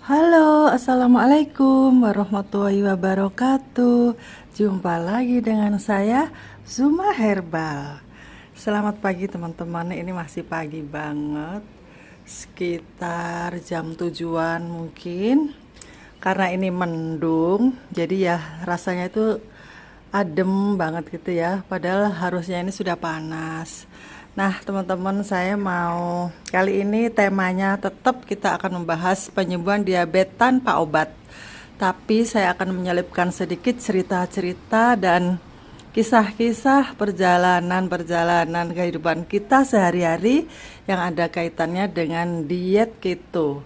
Halo, assalamualaikum warahmatullahi wabarakatuh. Jumpa lagi dengan saya, Zuma Herbal. Selamat pagi teman-teman. Ini masih pagi banget, sekitar jam 7-an mungkin. Karena ini mendung, jadi ya rasanya itu adem banget gitu ya. Padahal harusnya ini sudah panas. Nah, teman-teman, saya mau kali ini temanya tetap kita akan membahas penyembuhan diabetes tanpa obat. Tapi saya akan menyelipkan sedikit cerita-cerita dan kisah-kisah perjalanan-perjalanan kehidupan kita sehari-hari yang ada kaitannya dengan diet keto.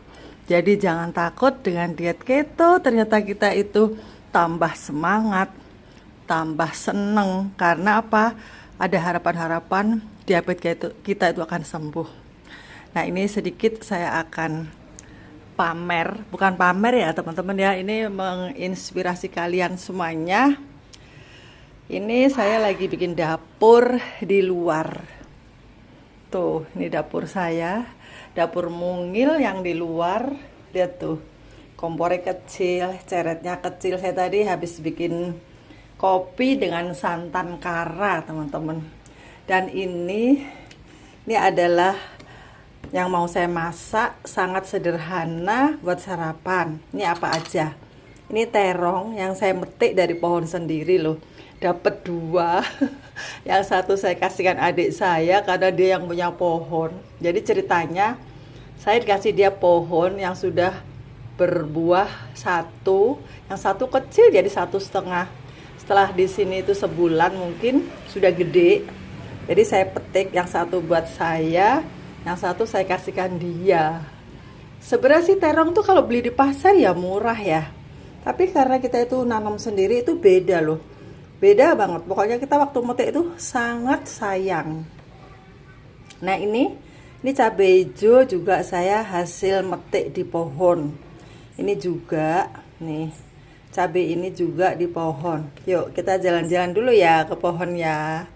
Jadi jangan takut dengan diet keto, ternyata kita itu tambah semangat, tambah seneng. Karena apa? Ada harapan-harapan diabetes kita itu akan sembuh. Nah, ini sedikit saya akan pamer, bukan pamer ya teman-teman ya, ini menginspirasi kalian semuanya. Ini saya lagi bikin dapur di luar. Tuh, ini dapur saya, dapur mungil yang di luar. Lihat tuh, kompornya kecil, ceretnya kecil. Saya tadi habis bikin kopi dengan santan kara, teman-teman. Dan ini adalah yang mau saya masak, sangat sederhana buat sarapan. Ini apa aja? Ini terong yang saya metik dari pohon sendiri loh. Dapat 2. Yang satu saya kasihkan adik saya karena dia yang punya pohon. Jadi ceritanya saya dikasih dia pohon yang sudah berbuah 1, yang satu kecil jadi 1,5. Setelah di sini itu sebulan mungkin sudah gede. Jadi saya petik, yang satu buat saya, yang satu saya kasihkan dia. Sebenarnya sih terong tuh kalau beli di pasar ya murah ya. Tapi karena kita itu nanam sendiri itu beda loh. Beda banget. Pokoknya kita waktu metik itu sangat sayang. Nah, ini cabai hijau juga saya hasil metik di pohon. Ini juga nih. Cabai ini juga di pohon. Yuk kita jalan-jalan dulu ya ke pohon ya.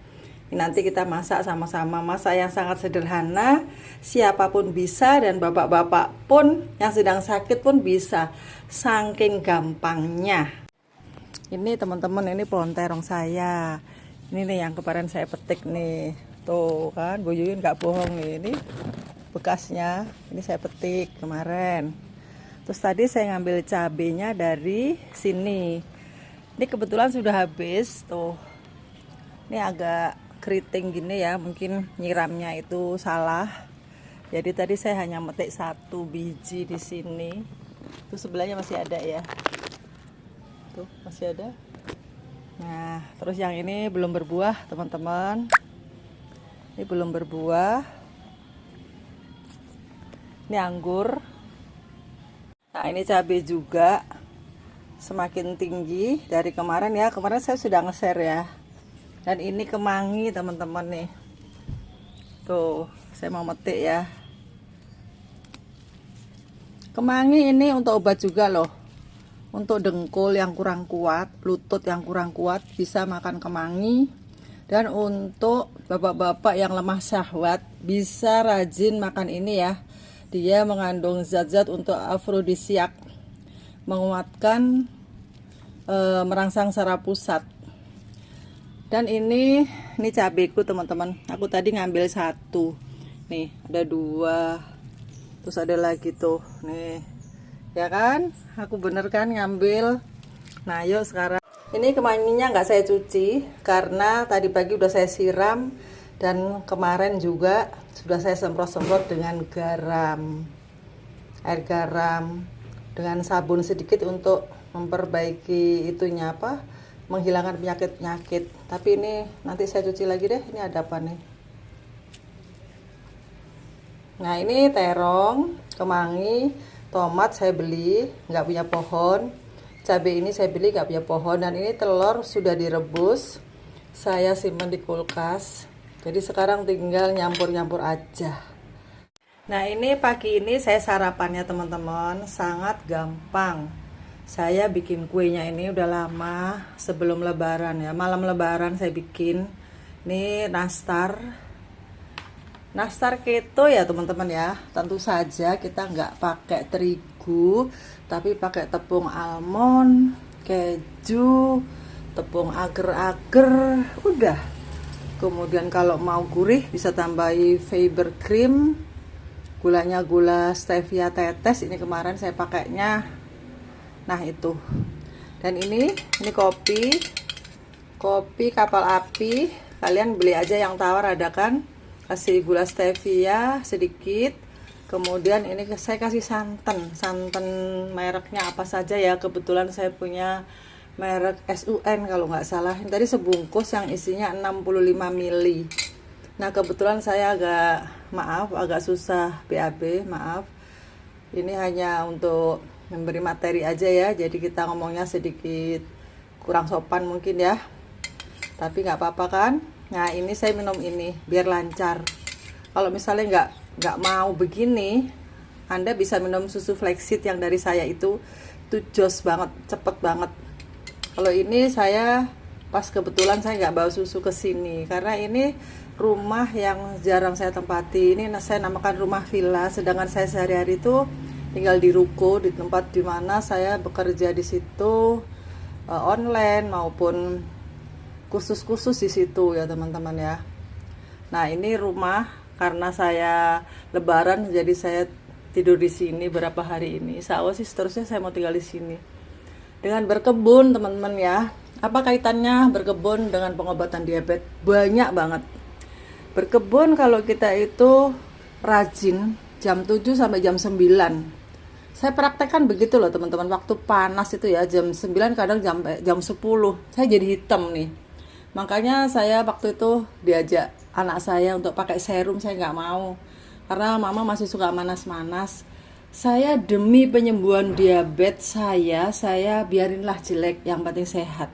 Ini nanti kita masak sama-sama. Masak yang sangat sederhana, siapapun bisa, dan bapak-bapak pun yang sedang sakit pun bisa. Saking gampangnya. Ini teman-teman, ini pohon terong saya. Ini nih yang kemarin saya petik nih. Tuh kan, Bu Yuyun nggak bohong nih. Ini bekasnya. Ini saya petik kemarin. Terus tadi saya ngambil cabenya dari sini. Ini kebetulan sudah habis tuh. Ini agak keriting gini ya, mungkin nyiramnya itu salah. Jadi tadi saya hanya metik 1 biji di sini. Tuh sebelahnya masih ada ya. Tuh masih ada. Nah, terus yang ini belum berbuah, teman-teman. Ini belum berbuah. Ini anggur. Nah, ini cabai juga semakin tinggi dari kemarin ya. Kemarin saya sudah nge-share ya. Dan ini kemangi, teman-teman nih. Tuh, saya mau metik ya. Kemangi ini untuk obat juga loh. Untuk dengkul yang kurang kuat, lutut yang kurang kuat, bisa makan kemangi. Dan untuk bapak-bapak yang lemah syahwat, bisa rajin makan ini ya. Dia mengandung zat-zat untuk afrodisiak, menguatkan, merangsang saraf pusat. Dan ini cabeku teman-teman. Aku tadi ngambil 1. Nih ada 2. Terus ada lagi tuh. Nih, ya kan? Aku bener kan ngambil. Nah, yuk sekarang. Ini kemanginya nggak saya cuci karena tadi pagi udah saya siram. Dan kemarin juga sudah saya semprot-semprot dengan garam, air garam, dengan sabun sedikit untuk memperbaiki itunya apa, menghilangkan penyakit-penyakit. Tapi ini nanti saya cuci lagi deh. Ini ada apa nih? Nah, ini terong, kemangi, tomat saya beli, nggak punya pohon. Cabai ini saya beli nggak punya pohon. Dan ini telur sudah direbus, saya simpan di kulkas. Jadi sekarang tinggal nyampur-nyampur aja. Nah, ini pagi ini saya sarapannya teman-teman, sangat gampang. Saya bikin kuenya ini udah lama, sebelum lebaran ya. Malam lebaran saya bikin. Ini nastar. Nastar keto ya teman-teman ya. Tentu saja kita nggak pakai terigu terigu, tapi pakai tepung almond, keju, tepung agar-agar, udah. Kemudian kalau mau gurih bisa tambahi fiber cream, gulanya gula stevia tetes, ini kemarin saya pakainya. Nah itu. Dan ini kopi kapal api, kalian beli aja yang tawar, ada kan, kasih gula stevia sedikit. Kemudian ini saya kasih santan mereknya apa saja ya, kebetulan saya punya merek SUN kalau nggak salah. Ini tadi sebungkus yang isinya 65 ml. Nah kebetulan saya agak susah BAB, maaf. Ini hanya untuk memberi materi aja ya, jadi kita ngomongnya sedikit kurang sopan mungkin ya, tapi nggak apa-apa kan. Nah ini saya minum ini biar lancar. Kalau misalnya nggak mau begini, Anda bisa minum susu flaxseed yang dari saya itu jos banget, cepet banget. Kalau ini saya pas kebetulan saya nggak bawa susu ke sini karena ini rumah yang jarang saya tempati. Ini saya namakan rumah villa, sedangkan saya sehari-hari itu tinggal di ruko, di tempat dimana saya bekerja di situ, online maupun kursus di situ ya teman-teman ya. Nah ini rumah, karena saya lebaran jadi saya tidur di sini berapa hari ini. Insya Allah sih seterusnya saya mau tinggal di sini. Dengan berkebun teman-teman ya, apa kaitannya berkebun dengan pengobatan diabetes? Banyak banget. Berkebun kalau kita itu rajin jam 7 sampai jam 9. Saya praktekkan begitu loh teman-teman, waktu panas itu ya jam 9, kadang jam 10 saya jadi hitam nih. Makanya saya waktu itu diajak anak saya untuk pakai serum, saya nggak mau karena mama masih suka manas-manas. Saya demi penyembuhan diabetes saya biarinlah jelek, yang penting sehat.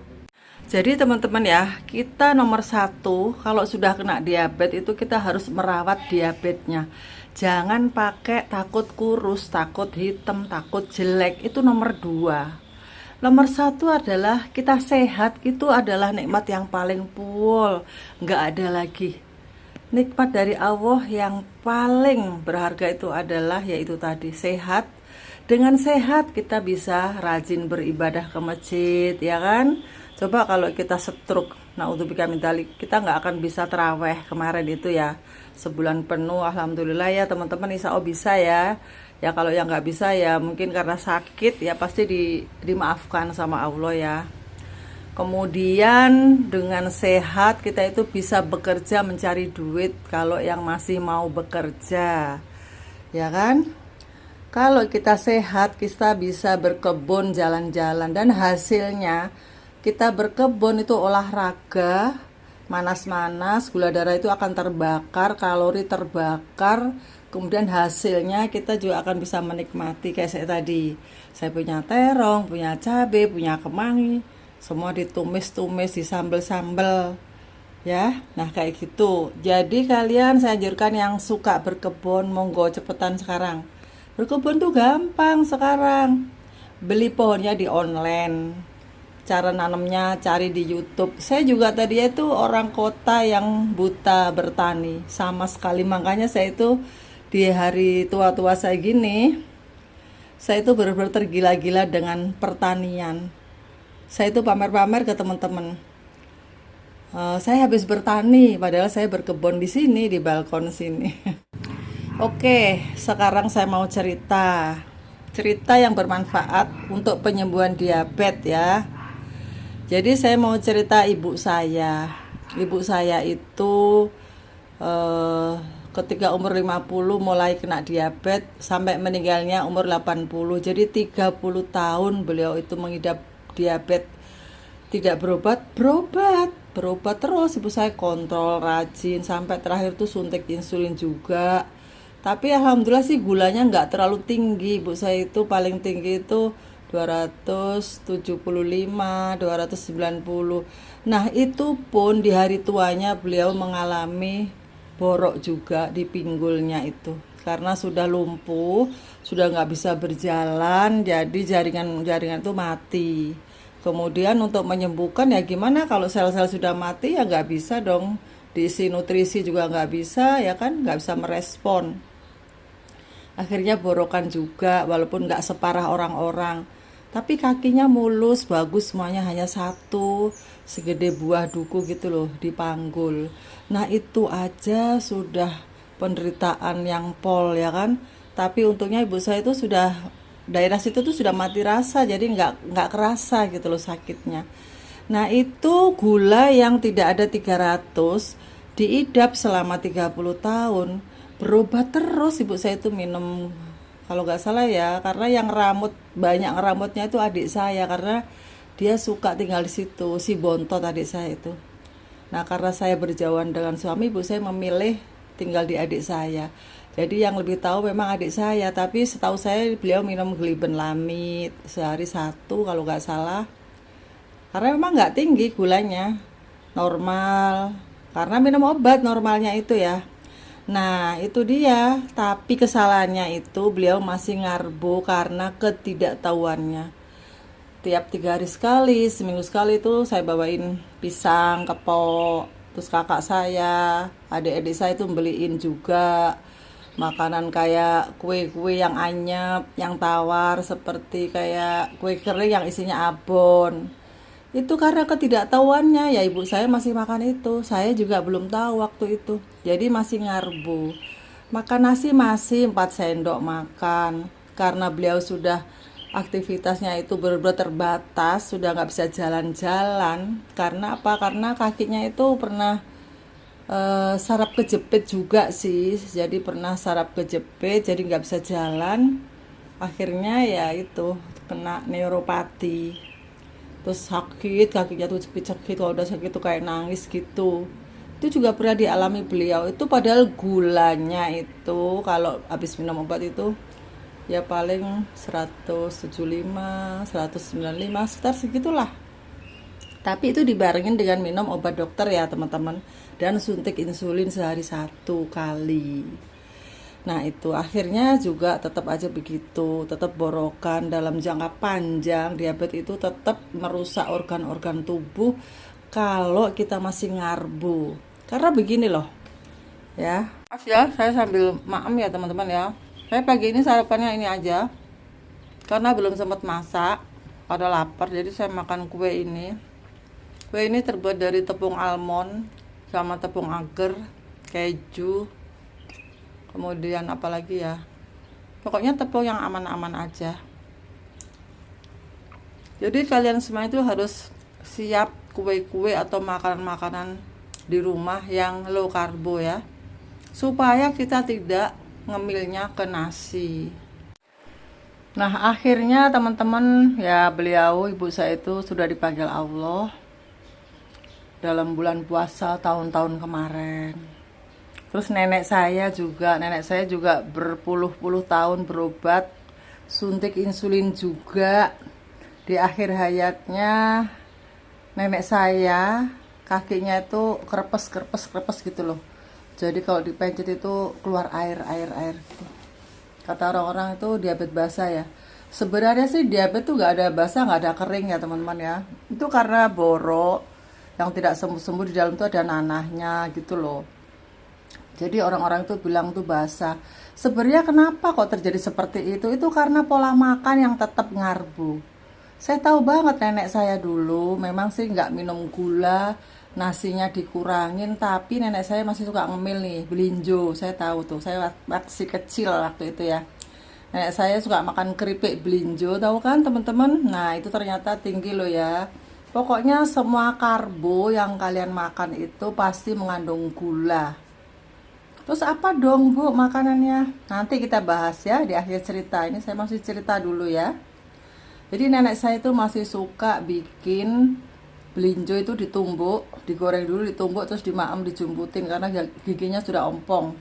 Jadi teman-teman ya, kita nomor 1 kalau sudah kena diabetes itu kita harus merawat diabetesnya. Jangan pakai takut kurus, takut hitam, takut jelek, itu nomor 2. Nomor 1 adalah kita sehat, itu adalah nikmat yang paling full, nggak ada lagi. Nikmat dari Allah yang paling berharga itu adalah yaitu tadi sehat. Dengan sehat kita bisa rajin beribadah ke masjid ya kan. Coba kalau kita stroke, naudzubillah min dzalik, kita nggak akan bisa taraweh kemarin itu ya, sebulan penuh. Alhamdulillah ya teman-teman, insya Allah bisa ya. Ya kalau yang nggak bisa ya mungkin karena sakit ya, pasti dimaafkan sama Allah ya. Kemudian dengan sehat kita itu bisa bekerja mencari duit kalau yang masih mau bekerja, ya kan? Kalau kita sehat kita bisa berkebun, jalan-jalan, dan hasilnya kita berkebun itu olahraga, manas-manas, gula darah itu akan terbakar, kalori terbakar, kemudian hasilnya kita juga akan bisa menikmati kayak saya tadi. Saya punya terong, punya cabai, punya kemangi, semua ditumis-tumis, disambel-sambel ya. Nah kayak gitu. Jadi kalian saya anjurkan yang suka berkebun, monggo cepetan sekarang. Berkebun tuh gampang sekarang. Beli pohonnya di online, cara nanamnya cari di YouTube. Saya juga tadi itu orang kota yang buta bertani sama sekali, makanya saya itu di hari tua-tua saya gini, saya itu benar-benar tergila-gila dengan pertanian. Saya itu pamer-pamer ke teman-teman, saya habis bertani, padahal saya berkebun di sini, di balkon sini. Oke, sekarang saya mau cerita yang bermanfaat untuk penyembuhan diabetes ya. Jadi saya mau cerita ibu saya. Ibu saya itu ketika umur 50 mulai kena diabetes sampai meninggalnya umur 80. Jadi 30 tahun beliau itu mengidap diabetes, tidak berobat terus. Ibu saya kontrol rajin sampai terakhir tuh suntik insulin juga. Tapi alhamdulillah sih gulanya nggak terlalu tinggi. Ibu saya itu paling tinggi itu 275, 290. Nah itu pun di hari tuanya beliau mengalami borok juga di pinggulnya itu, karena sudah lumpuh, sudah nggak bisa berjalan, jadi jaringan itu mati. Kemudian untuk menyembuhkan ya gimana, kalau sel-sel sudah mati ya nggak bisa dong, diisi nutrisi juga nggak bisa ya kan, nggak bisa merespon. Akhirnya borokan juga, walaupun nggak separah orang-orang. Tapi kakinya mulus, bagus semuanya, hanya satu, segede buah duku gitu loh, di panggul. Nah itu aja sudah penderitaan yang pol ya kan. Tapi untungnya ibu saya itu sudah, daerah situ tuh sudah mati rasa, jadi nggak kerasa gitu loh sakitnya. Nah itu gula yang tidak ada 300 diidap selama 30 tahun. Berobat terus ibu saya itu minum, kalau nggak salah ya, karena yang banyak rambutnya itu adik saya, karena dia suka tinggal di situ, si Bontot adik saya itu. Nah karena saya berjauhan dengan suami, ibu saya memilih tinggal di adik saya. Jadi yang lebih tahu memang adik saya, tapi setahu saya beliau minum Gliben Lamid sehari satu kalau nggak salah. Karena memang nggak tinggi gulanya, normal. Karena minum obat normalnya itu ya. Nah itu dia, tapi kesalahannya itu beliau masih ngarbo karena ketidaktahuannya. Tiap 3 hari sekali, seminggu sekali itu saya bawain pisang, kepok. Terus kakak saya, adik-adik saya itu beliin juga makanan kayak kue-kue yang anyep, yang tawar, seperti kayak kue kering yang isinya abon. Itu karena ketidaktahuannya ya, ibu saya masih makan itu. Saya juga belum tahu waktu itu. Jadi masih ngarbu. Makan nasi masih 4 sendok makan. Karena beliau sudah aktivitasnya itu benar-benar terbatas, sudah nggak bisa jalan-jalan. Karena apa? Karena kakinya itu pernah saraf kejepit juga sih. Jadi pernah saraf kejepit, jadi nggak bisa jalan. Akhirnya ya itu kena neuropati. Terus sakit, kakinya tuh sakit, kalau udah sakit tuh kayak nangis gitu. Itu juga pernah dialami beliau. Itu padahal gulanya itu kalau habis minum obat itu ya paling 175, 195, sekitar segitulah. Tapi itu dibarengin dengan minum obat dokter ya teman-teman, dan suntik insulin sehari 1 kali. Nah itu akhirnya juga tetap aja begitu, tetap borokan. Dalam jangka panjang diabetes itu tetap merusak organ-organ tubuh kalau kita masih ngarbu. Karena begini loh ya, saya sambil maem ya teman-teman ya. Saya pagi ini sarapannya ini aja, karena belum sempat masak, pada lapar, jadi saya makan kue ini. Kue ini terbuat dari tepung almond sama tepung agar, keju, kemudian apalagi ya, pokoknya tepung yang aman-aman aja. Jadi kalian semua itu harus siap kue-kue atau makanan-makanan di rumah yang low karbo ya, supaya kita tidak ngemilnya ke nasi. Nah akhirnya teman-teman ya, beliau ibu saya itu sudah dipanggil Allah dalam bulan puasa tahun-tahun kemarin. Terus nenek saya juga berpuluh-puluh tahun berobat, suntik insulin juga. Di akhir hayatnya nenek saya kakinya itu krepes gitu loh. Jadi kalau dipencet itu keluar air gitu. Kata orang-orang itu diabetes basah ya. Sebenarnya sih diabetes tuh gak ada basah, gak ada kering ya teman-teman ya. Itu karena borok yang tidak sembuh-sembuh, di dalam tuh ada nanahnya gitu loh. Jadi orang-orang itu bilang tuh basah. Sebenarnya kenapa kok terjadi seperti itu? Itu karena pola makan yang tetap ngarbu. Saya tahu banget nenek saya dulu memang sih nggak minum gula, nasinya dikurangin, tapi nenek saya masih suka ngemil nih, belinjo. Saya tahu tuh, saya masih kecil waktu itu ya. Nenek saya suka makan keripik belinjo, tahu kan teman-teman? Nah itu ternyata tinggi loh ya. Pokoknya semua karbo yang kalian makan itu pasti mengandung gula. Terus apa dong Bu makanannya? Nanti kita bahas ya di akhir cerita. Ini saya masih cerita dulu ya. Jadi nenek saya itu masih suka bikin belinjo itu ditumbuk, digoreng dulu, ditumbuk, terus dimaem, dijumputin karena giginya sudah ompong.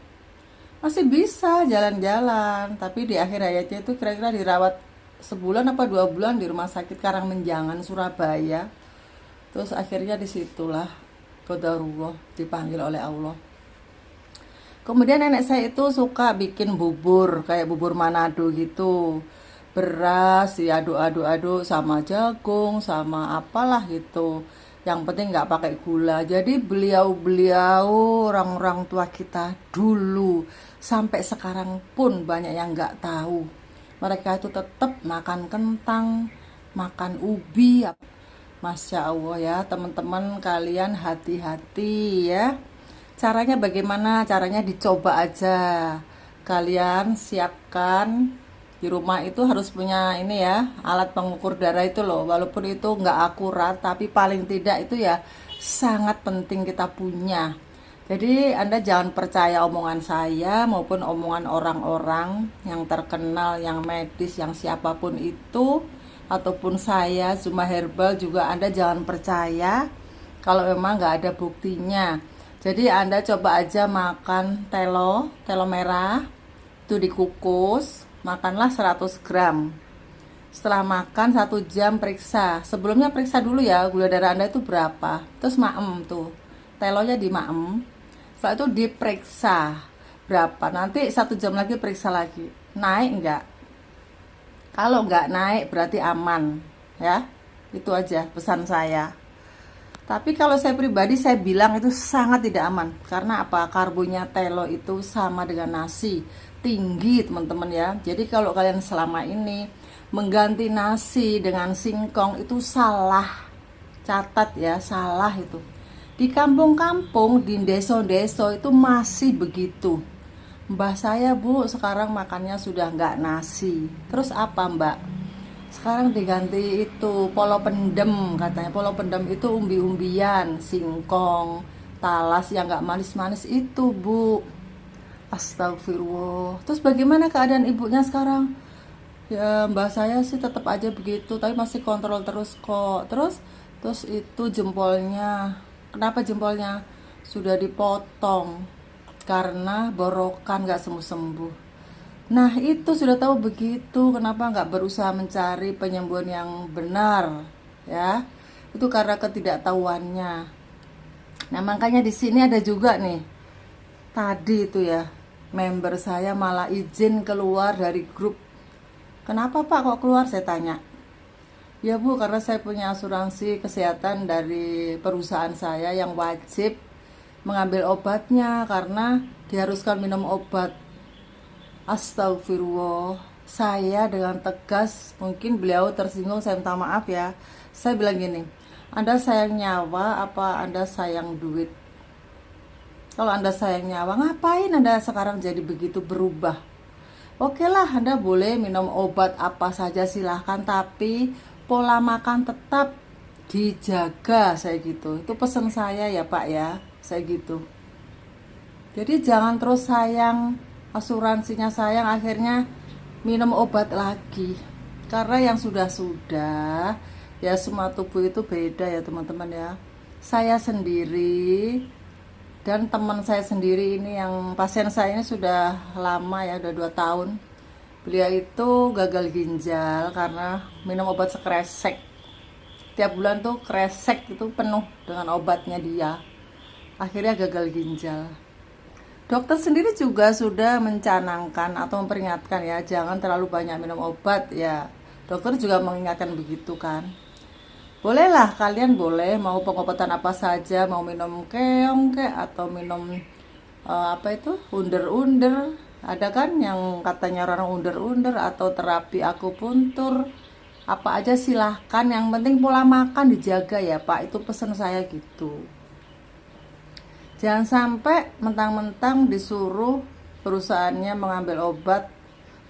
Masih bisa jalan-jalan, tapi di akhir hayatnya itu kira-kira dirawat sebulan apa 2 bulan di rumah sakit Karangmenjangan, Surabaya. Terus akhirnya disitulah qadarullah, dipanggil oleh Allah. Kemudian nenek saya itu suka bikin bubur, kayak bubur Manado gitu. Beras diaduk-aduk-aduk sama jagung, sama apalah gitu. Yang penting nggak pakai gula. Jadi beliau-beliau orang-orang tua kita dulu sampai sekarang pun banyak yang nggak tahu. Mereka itu tetap makan kentang, makan ubi. Masya Allah ya teman-teman, kalian hati-hati ya. Caranya bagaimana? Caranya dicoba aja. Kalian siapkan di rumah itu harus punya ini ya, alat pengukur darah itu loh. Walaupun itu nggak akurat, tapi paling tidak itu ya sangat penting kita punya. Jadi Anda jangan percaya omongan saya maupun omongan orang-orang yang terkenal, yang medis, yang siapapun itu, ataupun saya Zuma Herbal juga Anda jangan percaya kalau memang nggak ada buktinya. Jadi Anda coba aja makan telo merah, itu dikukus, makanlah 100 gram. Setelah makan 1 jam periksa. Sebelumnya periksa dulu ya gula darah Anda itu berapa. Terus maem tuh, telonya dimaem. Setelah itu diperiksa berapa. Nanti 1 jam lagi periksa lagi. Naik enggak? Kalau enggak naik berarti aman ya. Itu aja pesan saya. Tapi kalau saya pribadi saya bilang itu sangat tidak aman. Karena apa? Karbonya telo itu sama dengan nasi. Tinggi teman-teman ya. Jadi kalau kalian selama ini mengganti nasi dengan singkong itu salah. Catat ya, salah itu. Di kampung-kampung, di desa-desa itu masih begitu. Mbah saya bu sekarang makannya sudah nggak nasi. Terus apa mbak? Sekarang diganti itu polo pendem, katanya polo pendem itu umbi-umbian, singkong, talas yang nggak manis-manis itu bu. Astagfirullah. Terus bagaimana keadaan ibunya sekarang? Ya mbak saya sih tetap aja begitu, tapi masih kontrol terus kok. Terus itu jempolnya, kenapa jempolnya sudah dipotong? Karena borokan nggak sembuh-sembuh. Nah itu sudah tahu begitu, kenapa nggak berusaha mencari penyembuhan yang benar ya? Itu karena ketidaktahuannya. Nah makanya di sini ada juga nih, tadi itu ya, member saya malah izin keluar dari grup. Kenapa pak kok keluar saya tanya. Ya bu karena saya punya asuransi kesehatan dari perusahaan saya yang wajib mengambil obatnya karena diharuskan minum obat. Astagfirullah. Saya dengan tegas, mungkin beliau tersinggung, saya minta maaf ya. Saya bilang gini, Anda sayang nyawa apa Anda sayang duit? Kalau Anda sayang nyawa, ngapain Anda sekarang jadi begitu berubah? Oke lah, Anda boleh minum obat apa saja silahkan, tapi pola makan tetap dijaga, saya gitu. Itu pesan saya ya Pak ya, saya gitu. Jadi jangan terus sayang asuransinya, sayang akhirnya minum obat lagi. Karena yang sudah-sudah ya semua tubuh itu beda ya teman-teman ya. Saya sendiri dan teman saya sendiri ini yang pasien saya ini sudah lama ya, udah 2 tahun. Beliau itu gagal ginjal karena minum obat sekresek. Tiap bulan tuh kresek itu penuh dengan obatnya dia. Akhirnya gagal ginjal. Dokter sendiri juga sudah mencanangkan atau memperingatkan ya, jangan terlalu banyak minum obat ya. Dokter juga mengingatkan begitu kan. Bolehlah kalian boleh mau pengobatan apa saja, mau minum keong atau minum apa itu under-under. Ada kan yang katanya orang under-under atau terapi akupuntur. Apa aja silahkan, yang penting pola makan dijaga ya Pak. Itu pesan saya gitu. Jangan sampai mentang-mentang disuruh perusahaannya mengambil obat,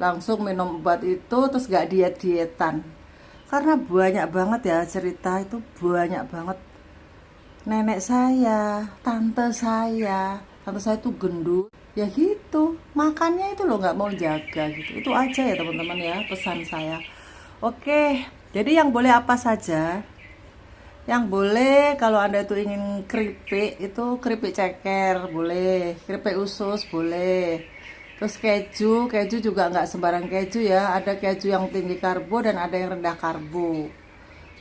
langsung minum obat itu terus gak diet-dietan. Karena banyak banget ya cerita itu, banyak banget. Nenek saya, tante saya itu gendut. Ya gitu, makannya itu loh gak mau jaga gitu. Itu aja ya teman-teman ya pesan saya. Oke, jadi yang boleh apa saja? Yang boleh kalau Anda itu ingin keripik, itu keripik ceker boleh, keripik usus boleh. Terus keju juga nggak sembarang keju ya, ada keju yang tinggi karbo dan ada yang rendah karbo.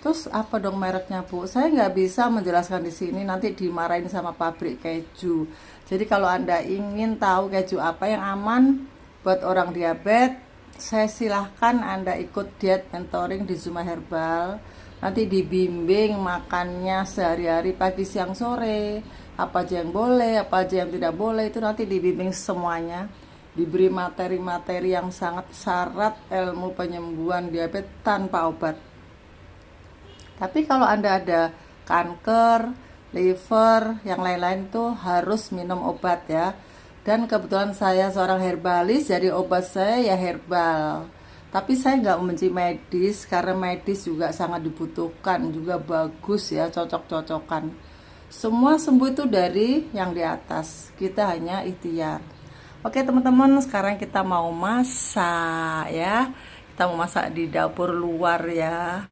Terus apa dong mereknya bu? Saya nggak bisa menjelaskan di sini, nanti dimarahin sama pabrik keju. Jadi kalau Anda ingin tahu keju apa yang aman buat orang diabetes, saya silahkan Anda ikut diet mentoring di Zuma Herbal. Nanti dibimbing makannya sehari-hari, pagi, siang, sore, apa aja yang boleh, apa aja yang tidak boleh, itu nanti dibimbing semuanya. Diberi materi-materi yang sangat syarat ilmu penyembuhan diabetes tanpa obat. Tapi kalau Anda ada kanker, liver, yang lain-lain tuh harus minum obat ya. Dan kebetulan saya seorang herbalis, jadi obat saya ya herbal. Tapi saya nggak membenci medis, karena medis juga sangat dibutuhkan, juga bagus ya, cocok-cocokan. Semua sembuh itu dari yang di atas, kita hanya ikhtiar. Oke teman-teman, sekarang kita mau masak ya. Kita mau masak di dapur luar ya.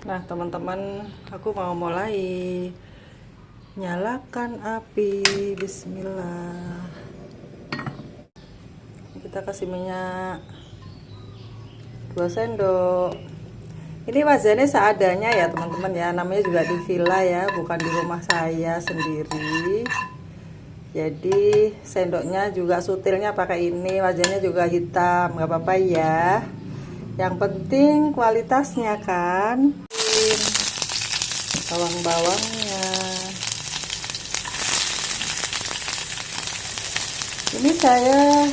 Nah teman-teman, aku mau mulai. Nyalakan api, bismillah. Kita kasih minyak 2 sendok. Ini wajannya seadanya ya teman-teman ya, namanya juga di villa ya, bukan di rumah saya sendiri. Jadi sendoknya juga sutilnya pakai ini, wajannya juga hitam, nggak apa-apa ya. Yang penting kualitasnya kan. Bawang-bawangnya. Ini saya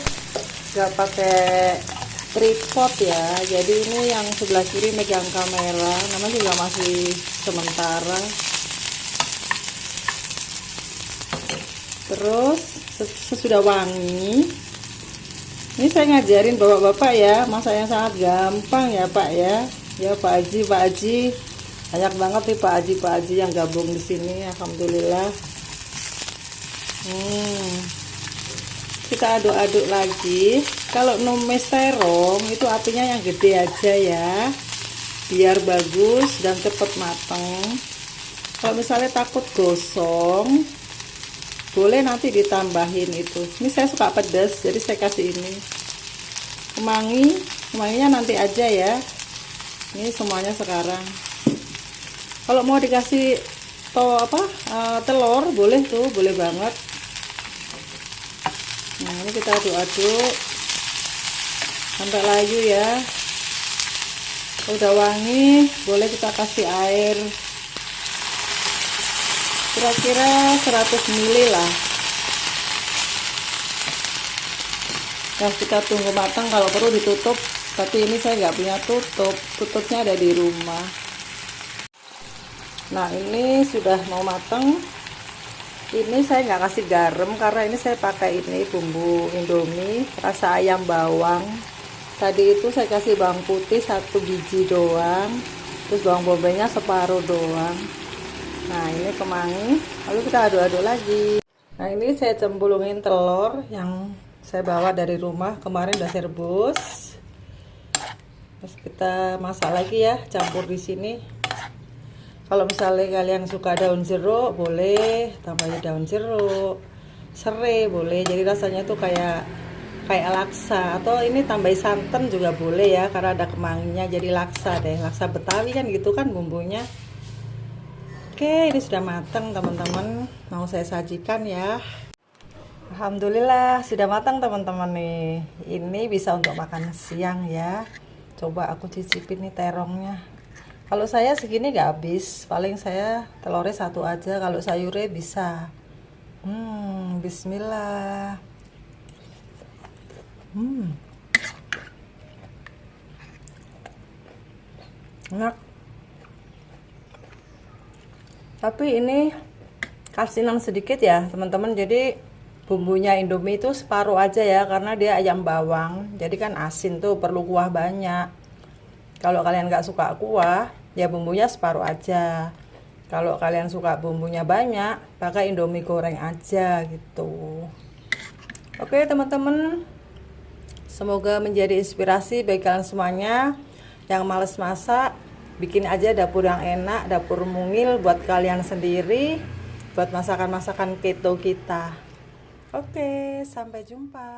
nggak pakai tripod ya, jadi ini yang sebelah kiri megang kamera, namanya juga masih sementara. Terus sesudah wangi, ini saya ngajarin bapak-bapak ya, masaknya sangat gampang ya Pak ya. Ya Pak Haji, banyak banget nih Pak Haji yang gabung di sini, alhamdulillah. Kita aduk-aduk lagi. Kalau numis terong itu apinya yang gede aja ya, biar bagus dan cepet mateng. Kalau misalnya takut gosong, boleh nanti ditambahin itu. Ini saya suka pedas, jadi saya kasih ini kemanginya nanti aja ya. Ini semuanya sekarang. Kalau mau dikasih telur boleh tuh, boleh banget. Nah ini kita aduk-aduk sampai layu ya. Udah wangi, boleh kita kasih air kira-kira 100 ml lah. Nah kita tunggu matang, kalau perlu ditutup, tapi ini saya nggak punya tutupnya ada di rumah. Nah ini sudah mau matang. Ini saya nggak kasih garam karena ini saya pakai ini bumbu Indomie rasa ayam bawang. Tadi itu saya kasih bawang putih 1 biji doang, terus bawang bombaynya separuh doang. Nah ini kemangi, lalu kita aduk-aduk lagi. Nah ini saya cemplungin telur yang saya bawa dari rumah kemarin, udah saya rebus. Terus kita masak lagi ya, campur di sini. Kalau misalnya kalian suka daun jeruk, boleh tambahin daun jeruk, serai boleh, jadi rasanya tuh kayak laksa. Atau ini tambahin santan juga boleh ya, karena ada kemanginya, jadi laksa deh, laksa Betawi kan gitu kan bumbunya. Oke, ini sudah matang teman-teman, mau saya sajikan ya. Alhamdulillah sudah matang teman-teman nih. Ini bisa untuk makan siang ya. Coba aku cicipin nih terongnya. Kalau saya segini nggak habis, paling saya telurnya 1 aja, kalau sayurnya bisa. Bismillah. Enak. Tapi ini kasinan sedikit ya teman-teman, jadi bumbunya Indomie itu separuh aja ya, karena dia ayam bawang, jadi kan asin tuh, perlu kuah banyak. Kalau kalian nggak suka kuah, ya bumbunya separuh aja. Kalau kalian suka bumbunya banyak, pakai Indomie goreng aja gitu. Oke teman-teman, semoga menjadi inspirasi bagi kalian semuanya yang males masak. Bikin aja dapur yang enak, dapur mungil buat kalian sendiri, buat masakan-masakan keto kita. Oke, sampai jumpa.